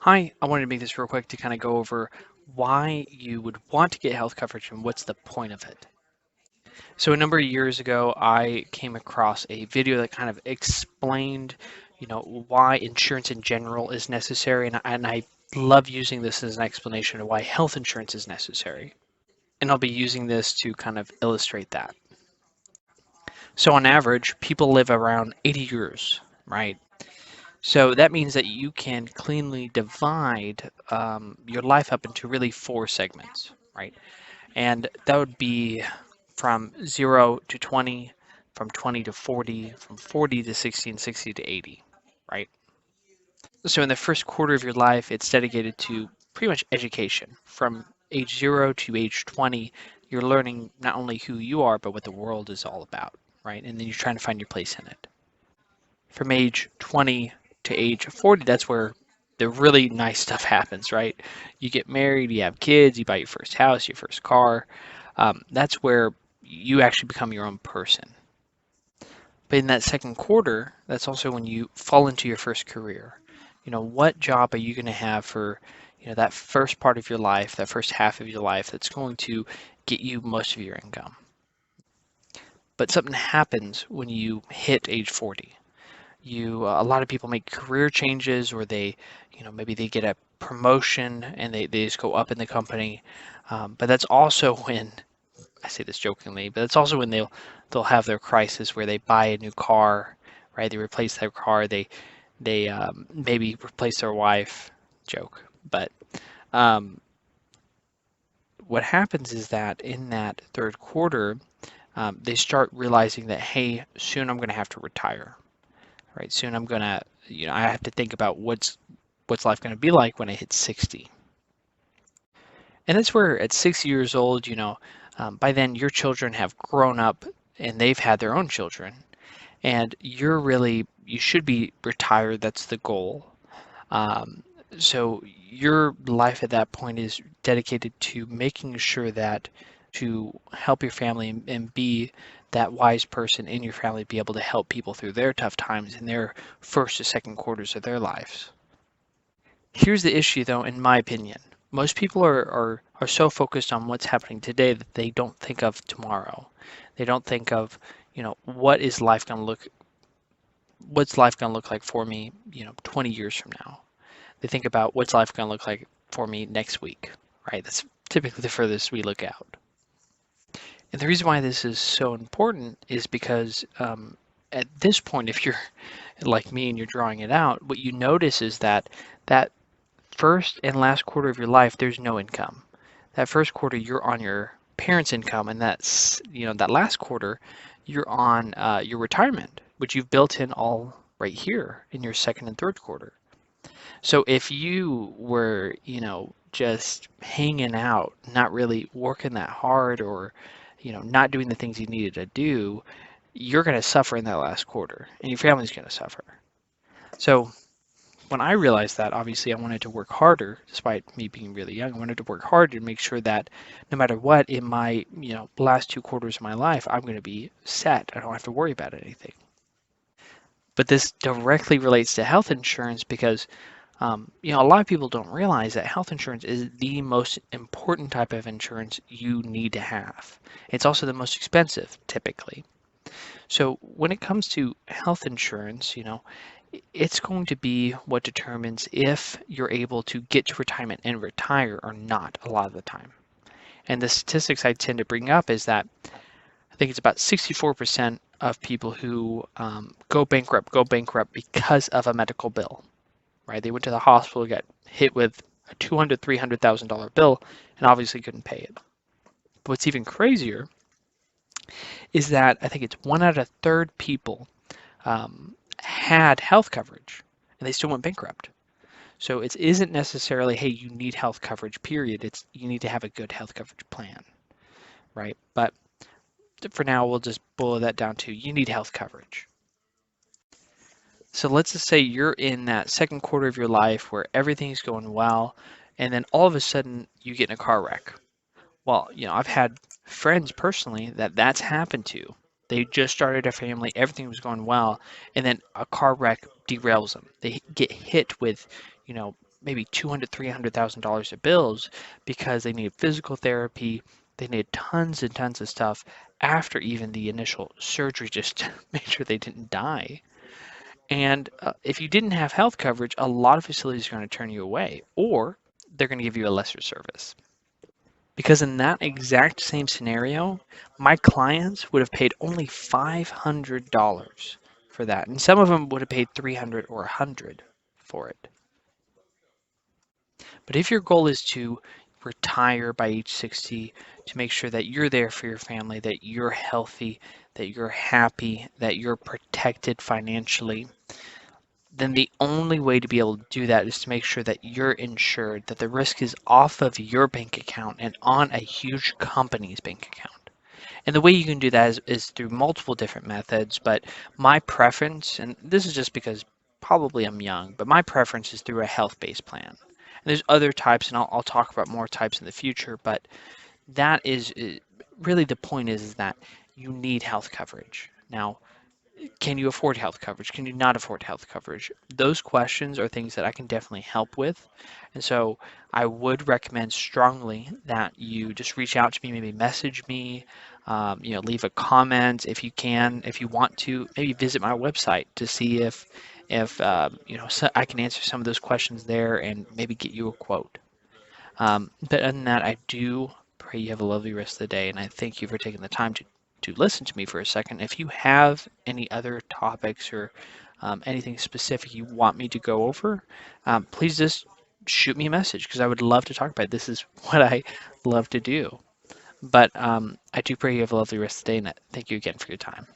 Hi, I wanted to make this real quick to kind of go over why you would want to get health coverage and what's the point of it. So a number of years ago, I came across a video that kind of explained, why insurance in general is necessary, and I love using this as an explanation of why health insurance is necessary. And I'll be using this to kind of illustrate that. So on average, people live around 80 years, right? So that means that you can cleanly divide your life up into really four segments, right? And that would be from 0 to 20, from 20 to 40, from 40 to 60, and 60 to 80, right? So in the first quarter of your life, it's dedicated to pretty much education. From age 0 to age 20, you're learning not only who you are, but what the world is all about, right? And then you're trying to find your place in it. From age 20 to age 40, that's where the really nice stuff happens, right? You get married, you have kids, you buy your first house, your first car. That's where you actually become your own person. But in that second quarter, that's also when you fall into your first career. What job are you going to have for, that first part of your life, that first half of your life that's going to get you most of your income? But something happens when you hit age 40. A lot of people make career changes, or maybe they get a promotion and they just go up in the company. But that's also when, I say this jokingly, but that's also when they'll have their crisis where they buy a new car, right? They replace their car. They maybe replace their wife. Joke. But um, what happens is that in that third quarter, they start realizing that, hey, soon I'm going to have to retire, right? Soon I'm gonna, I have to think about what's life gonna be like when I hit 60. And that's where at 60 years old, by then your children have grown up and they've had their own children, and you should be retired. That's the goal. Um, so your life at that point is dedicated to making sure that to help your family and be that wise person in your family, be able to help people through their tough times in their first or second quarters of their lives. Here's the issue, though, in my opinion. Most people are so focused on what's happening today that they don't think of tomorrow. They don't think of, what's life going to look like for me, 20 years from now. They think about what's life going to look like for me next week, right? That's typically the furthest we look out. And the reason why this is so important is because at this point, if you're like me and you're drawing it out, what you notice is that first and last quarter of your life, there's no income. That first quarter, you're on your parents' income, and that last quarter, you're on your retirement, which you've built in all right here in your second and third quarter. So if you were, just hanging out, not really working that hard, or, not doing the things you needed to do, you're going to suffer in that last quarter, and your family's going to suffer. So when I realized that, obviously I wanted to work harder, despite me being really young. I wanted to work harder to make sure that no matter what in my, last two quarters of my life, I'm going to be set. I don't have to worry about anything. But this directly relates to health insurance because a lot of people don't realize that health insurance is the most important type of insurance you need to have. It's also the most expensive, typically. So when it comes to health insurance, it's going to be what determines if you're able to get to retirement and retire or not a lot of the time. And the statistics I tend to bring up is that I think it's about 64% of people who go bankrupt because of a medical bill, right? They went to the hospital, got hit with a $200,000, $300,000 bill, and obviously couldn't pay it. But what's even crazier is that I think it's one out of third people had health coverage and they still went bankrupt. So it isn't necessarily, hey, you need health coverage, period. It's you need to have a good health coverage plan, right? But for now, we'll just boil that down to you need health coverage. So let's just say you're in that second quarter of your life where everything's going well, and then all of a sudden you get in a car wreck. Well, I've had friends personally that's happened to. They just started a family, everything was going well, and then a car wreck derails them. They get hit with, maybe $200,000, $300,000 of bills because they needed physical therapy, they needed tons and tons of stuff after even the initial surgery just to make sure they didn't die. And if you didn't have health coverage, a lot of facilities are going to turn you away, or they're going to give you a lesser service. Because in that exact same scenario, my clients would have paid only $500 for that, and some of them would have paid 300 or 100 for it. But if your goal is to retire by age 60, to make sure that you're there for your family, that you're healthy, that you're happy, that you're protected financially, then the only way to be able to do that is to make sure that you're insured, that the risk is off of your bank account and on a huge company's bank account. And the way you can do that is through multiple different methods, but my preference, and this is just because probably I'm young, but my preference is through a health-based plan. And there's other types, and I'll talk about more types in the future, but that is really the point is that you need health coverage. Now, can you afford health coverage? Can you not afford health coverage? Those questions are things that I can definitely help with. And so I would recommend strongly that you just reach out to me, maybe message me, leave a comment if you can, if you want to, maybe visit my website to see if so I can answer some of those questions there and maybe get you a quote. But other than that, I do pray you have a lovely rest of the day, and I thank you for taking the time to listen to me for a second. If you have any other topics or anything specific you want me to go over, please just shoot me a message because I would love to talk about it. This is what I love to do. But I do pray you have a lovely rest of the day, and thank you again for your time.